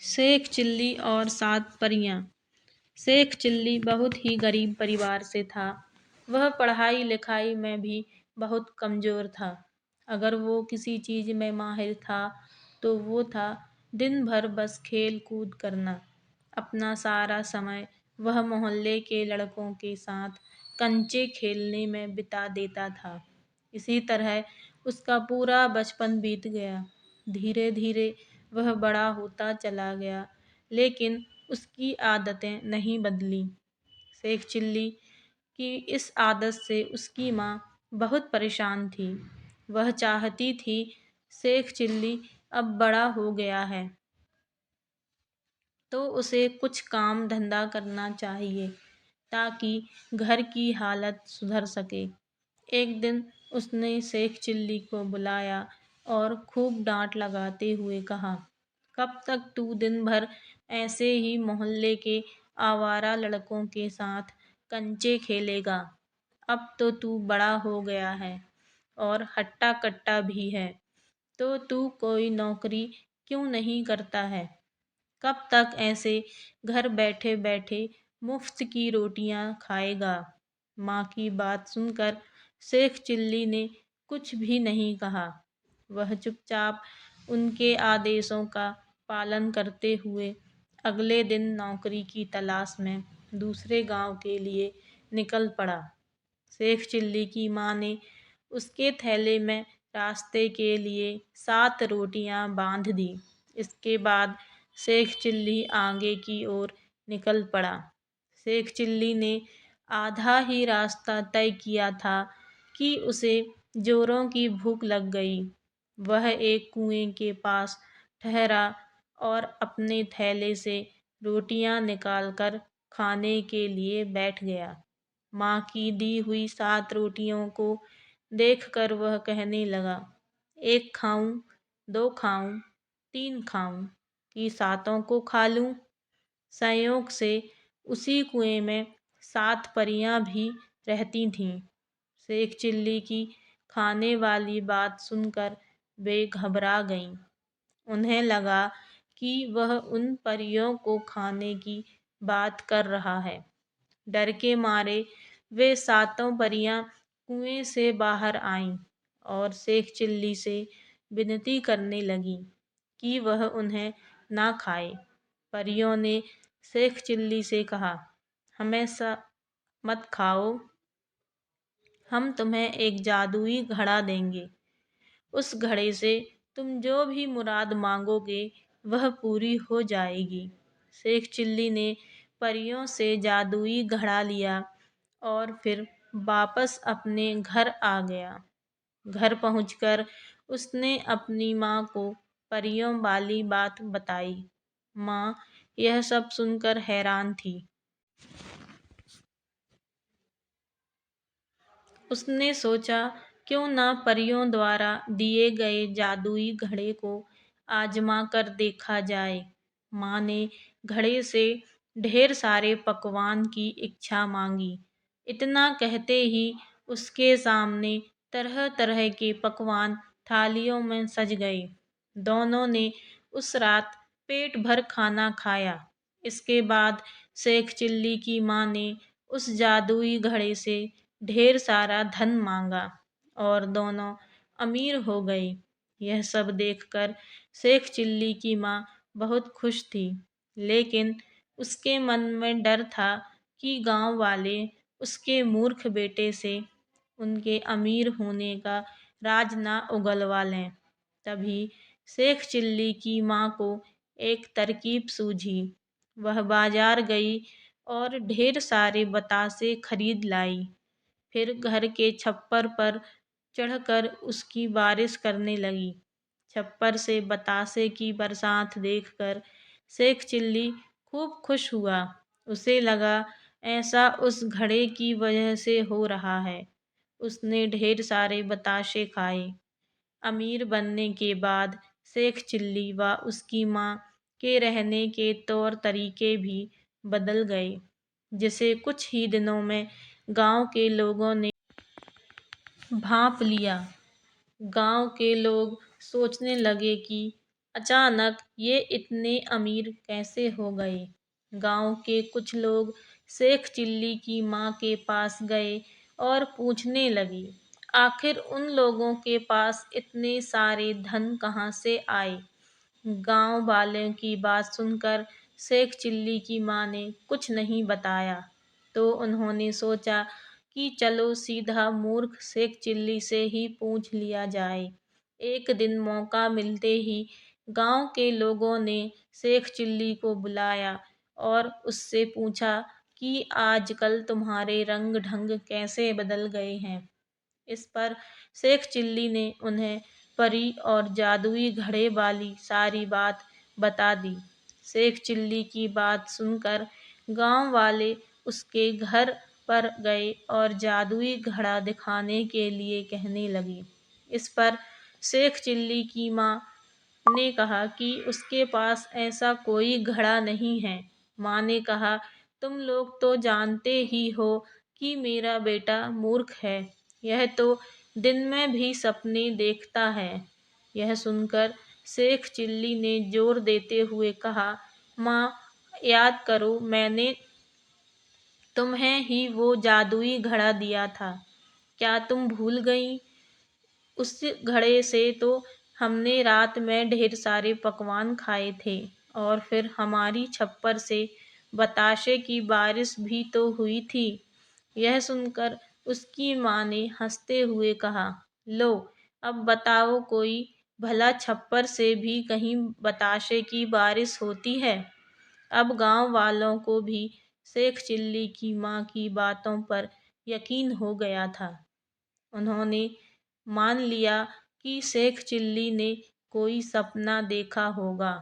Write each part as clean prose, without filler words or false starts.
Sheikh chilli और 7 परियां। Sheikh chilli बहुत ही गरीब परिवार से था। वह पढ़ाई लिखाई में भी बहुत कमजोर था। अगर वो किसी चीज में माहिर था तो वो था दिन भर बस खेल कूद करना। अपना सारा समय वह मोहल्ले के लड़कों के साथ कंचे खेलने में बिता देता था। इसी तरह उसका पूरा बचपन बीत गया। धीरे धीरे वह बड़ा होता चला गया, लेकिन उसकी आदतें नहीं बदलीं। शेख चिल्ली की इस आदत से उसकी माँ बहुत परेशान थी। वह चाहती थी शेख चिल्ली अब बड़ा हो गया है तो उसे कुछ काम धंधा करना चाहिए ताकि घर की हालत सुधर सके। एक दिन उसने शेख चिल्ली को बुलाया और खूब डांट लगाते हुए कहा, कब तक तू दिन भर ऐसे ही मोहल्ले के आवारा लड़कों के साथ कंचे खेलेगा। अब तो तू बड़ा हो गया है और हट्टा कट्टा भी है, तो तू कोई नौकरी क्यों नहीं करता है। कब तक ऐसे घर बैठे बैठे मुफ्त की रोटियां खाएगा। माँ की बात सुनकर शेख चिल्ली ने कुछ भी नहीं कहा। वह चुपचाप उनके आदेशों का पालन करते हुए अगले दिन नौकरी की तलाश में दूसरे गांव के लिए निकल पड़ा। शेख चिल्ली की माँ ने उसके थैले में रास्ते के लिए 7 रोटियां बांध दी। इसके बाद शेख चिल्ली आगे की ओर निकल पड़ा। शेख चिल्ली ने आधा ही रास्ता तय किया था कि उसे जोरों की भूख लग गई। वह एक कुएं के पास ठहरा और अपने थैले से रोटियां निकालकर खाने के लिए बैठ गया। माँ की दी हुई 7 रोटियों को देखकर वह कहने लगा, एक खाऊं, 2 खाऊं, 3 खाऊं कि सातों को खा लूं। संयोग से उसी कुएं में 7 परियां भी रहती थीं। शेख चिल्ली की खाने वाली बात सुनकर वे घबरा गईं। उन्हें लगा कि वह उन परियों को खाने की बात कर रहा है। डर के मारे वे सातों परियां कुएं से बाहर आईं और शेख चिल्ली से विनती करने लगीं कि वह उन्हें ना खाए। परियों ने शेख चिल्ली से कहा, हमें मत खाओ, हम तुम्हें एक जादुई घड़ा देंगे। उस घड़े से तुम जो भी मुराद मांगोगे वह पूरी हो जाएगी। शेख चिल्ली ने परियों से जादुई घड़ा लिया और फिर वापस अपने घर आ गया। घर पहुंचकर उसने अपनी माँ को परियों वाली बात बताई। माँ यह सब सुनकर हैरान थी। उसने सोचा, क्यों ना परियों द्वारा दिए गए जादुई घड़े को आजमा कर देखा जाए। माँ ने घड़े से ढेर सारे पकवान की इच्छा मांगी। इतना कहते ही उसके सामने तरह तरह के पकवान थालियों में सज गए। दोनों ने उस रात पेट भर खाना खाया। इसके बाद शेख चिल्ली की माँ ने उस जादुई घड़े से ढेर सारा धन मांगा और दोनों अमीर हो गए। यह सब देखकर शेख चिल्ली की माँ बहुत खुश थी, लेकिन उसके मन में डर था कि गांव वाले उसके मूर्ख बेटे से उनके अमीर होने का राज ना उगलवा लें। तभी शेख चिल्ली की माँ को एक तरकीब सूझी। वह बाजार गई और ढेर सारे बतासे खरीद लाई। फिर घर के छप्पर पर चढ़कर उसकी बारिश करने लगी। छप्पर से बतासे की बरसात देखकर शेख चिल्ली खूब खुश हुआ। उसे लगा ऐसा उस घड़े की वजह से हो रहा है। उसने ढेर सारे बताशे खाए। अमीर बनने के बाद शेख चिल्ली व उसकी माँ के रहने के तौर तरीके भी बदल गए, जिसे कुछ ही दिनों में गांव के लोगों ने भांप लिया। गांव के लोग सोचने लगे कि अचानक ये इतने अमीर कैसे हो गए? गांव के कुछ लोग शेख चिल्ली की माँ के पास गए और पूछने लगे, आखिर उन लोगों के पास इतने सारे धन कहाँ से आए? गांव वालों की बात सुनकर शेख चिल्ली की माँ ने कुछ नहीं बताया। तो उन्होंने सोचा कि चलो सीधा मूर्ख शेख चिल्ली से ही पूछ लिया जाए। एक दिन मौका मिलते ही गांव के लोगों ने शेख चिल्ली को बुलाया और उससे पूछा कि आजकल तुम्हारे रंग ढंग कैसे बदल गए हैं। इस पर शेख चिल्ली ने उन्हें परी और जादुई घड़े वाली सारी बात बता दी। शेख चिल्ली की बात सुनकर गांव वाले उसके घर पर गए और जादुई घड़ा दिखाने के लिए कहने लगे। इस पर शेख चिल्ली की माँ ने कहा कि उसके पास ऐसा कोई घड़ा नहीं है। माँ ने कहा, तुम लोग तो जानते ही हो कि मेरा बेटा मूर्ख है। यह तो दिन में भी सपने देखता है। यह सुनकर शेख चिल्ली ने जोर देते हुए कहा, माँ, याद करो, मैंने तुम्हें ही वो जादुई घड़ा दिया था। क्या तुम भूल गई? उस घड़े से तो हमने रात में ढेर सारे पकवान खाए थे और फिर हमारी छप्पर से बताशे की बारिश भी तो हुई थी। यह सुनकर उसकी माँ ने हंसते हुए कहा, लो, अब बताओ, कोई भला छप्पर से भी कहीं बताशे की बारिश होती है? अब गांव वालों को भी शेख चिल्ली की माँ की बातों पर यकीन हो गया था। उन्होंने मान लिया कि शेख चिल्ली ने कोई सपना देखा होगा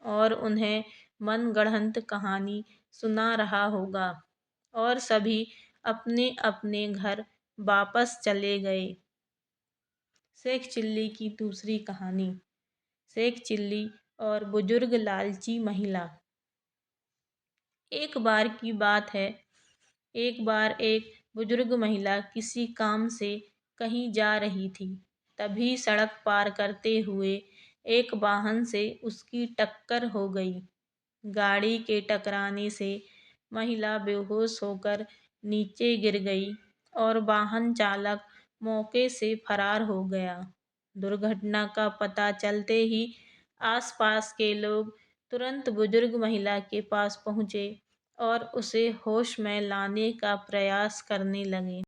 और उन्हें मनगढ़ंत कहानी सुना रहा होगा, और सभी अपने अपने घर वापस चले गए। शेख चिल्ली की दूसरी कहानी। शेख चिल्ली और बुजुर्ग लालची महिला। एक बार की बात है, एक बार एक बुजुर्ग महिला किसी काम से कहीं जा रही थी। तभी सड़क पार करते हुए एक वाहन से उसकी टक्कर हो गई। गाड़ी के टकराने से महिला बेहोश होकर नीचे गिर गई और वाहन चालक मौके से फरार हो गया। दुर्घटना का पता चलते ही आसपास के लोग तुरंत बुजुर्ग महिला के पास पहुंचे और उसे होश में लाने का प्रयास करने लगे।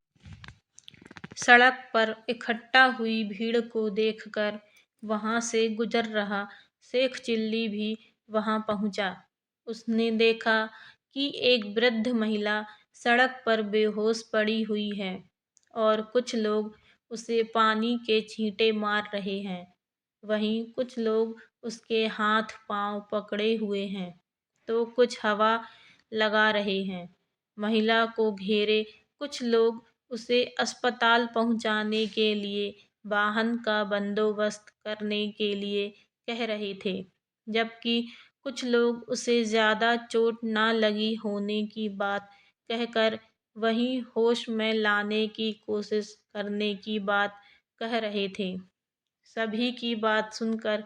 सड़क पर इकट्ठा हुई भीड़ को देखकर वहां से गुजर रहा शेख चिल्ली भी वहां पहुंचा। उसने देखा कि एक वृद्ध महिला सड़क पर बेहोश पड़ी हुई है और कुछ लोग उसे पानी के छींटे मार रहे हैं। वहीं कुछ लोग उसके हाथ पांव पकड़े हुए हैं तो कुछ हवा लगा रहे हैं। महिला को घेरे कुछ लोग उसे अस्पताल पहुंचाने के लिए वाहन का बंदोबस्त करने के लिए कह रहे थे, जबकि कुछ लोग उसे ज़्यादा चोट न लगी होने की बात कहकर वहीं होश में लाने की कोशिश करने की बात कह रहे थे। सभी की बात सुनकर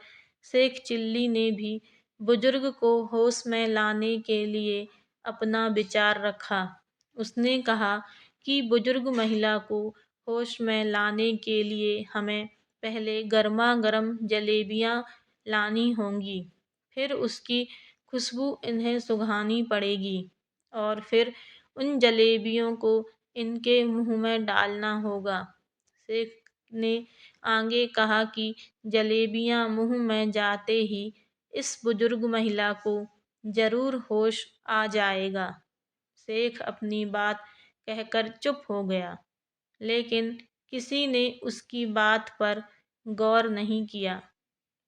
शेख चिल्ली ने भी बुजुर्ग को होश में लाने के लिए अपना विचार रखा। उसने कहा कि बुजुर्ग महिला को होश में लाने के लिए हमें पहले गर्मा गर्म जलेबियां लानी होंगी, फिर उसकी खुशबू इन्हें सुंघानी पड़ेगी और फिर उन जलेबियों को इनके मुंह में डालना होगा। शेख ने आगे कहा कि जलेबियां मुंह में जाते ही इस बुजुर्ग महिला को जरूर होश आ जाएगा। शेख अपनी बात कहकर चुप हो गया, लेकिन किसी ने उसकी बात पर गौर नहीं किया।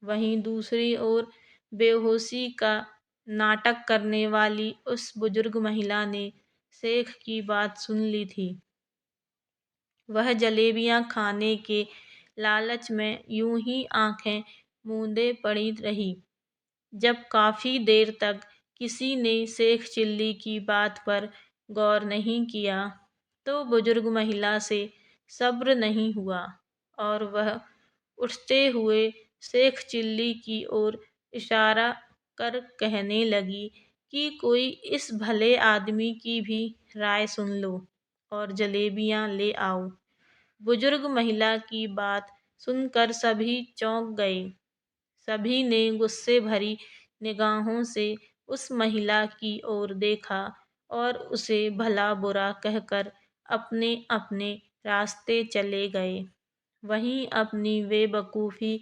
वहीं दूसरी ओर बेहोशी का नाटक करने वाली उस बुजुर्ग महिला ने शेख की बात सुन ली थी। वह जलेबियां खाने के लालच में यूं ही आंखें मूंदे पड़ी रही। जब काफी देर तक किसी ने शेख चिल्ली की बात पर गौर नहीं किया, तो बुजुर्ग महिला से सब्र नहीं हुआ और वह उठते हुए शेख चिल्ली की ओर इशारा कर कहने लगी कि कोई इस भले आदमी की भी राय सुन लो और जलेबियां ले आओ। बुजुर्ग महिला की बात सुनकर सभी चौंक गए। सभी ने गुस्से भरी निगाहों से उस महिला की ओर देखा और उसे भला बुरा कहकर अपने अपने रास्ते चले गए। वहीं अपनी बेवकूफ़ी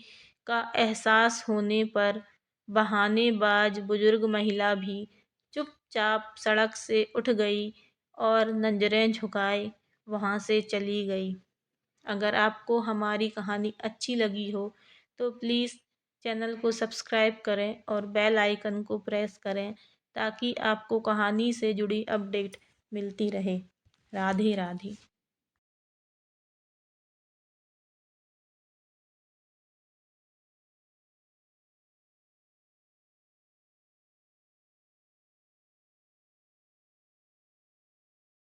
का एहसास होने पर बहानेबाज बुजुर्ग महिला भी चुपचाप सड़क से उठ गई और नजरें झुकाए वहाँ से चली गई। अगर आपको हमारी कहानी अच्छी लगी हो तो प्लीज़ चैनल को सब्सक्राइब करें और बेल आइकन को प्रेस करें ताकि आपको कहानी से जुड़ी अपडेट मिलती रहे। राधे राधे।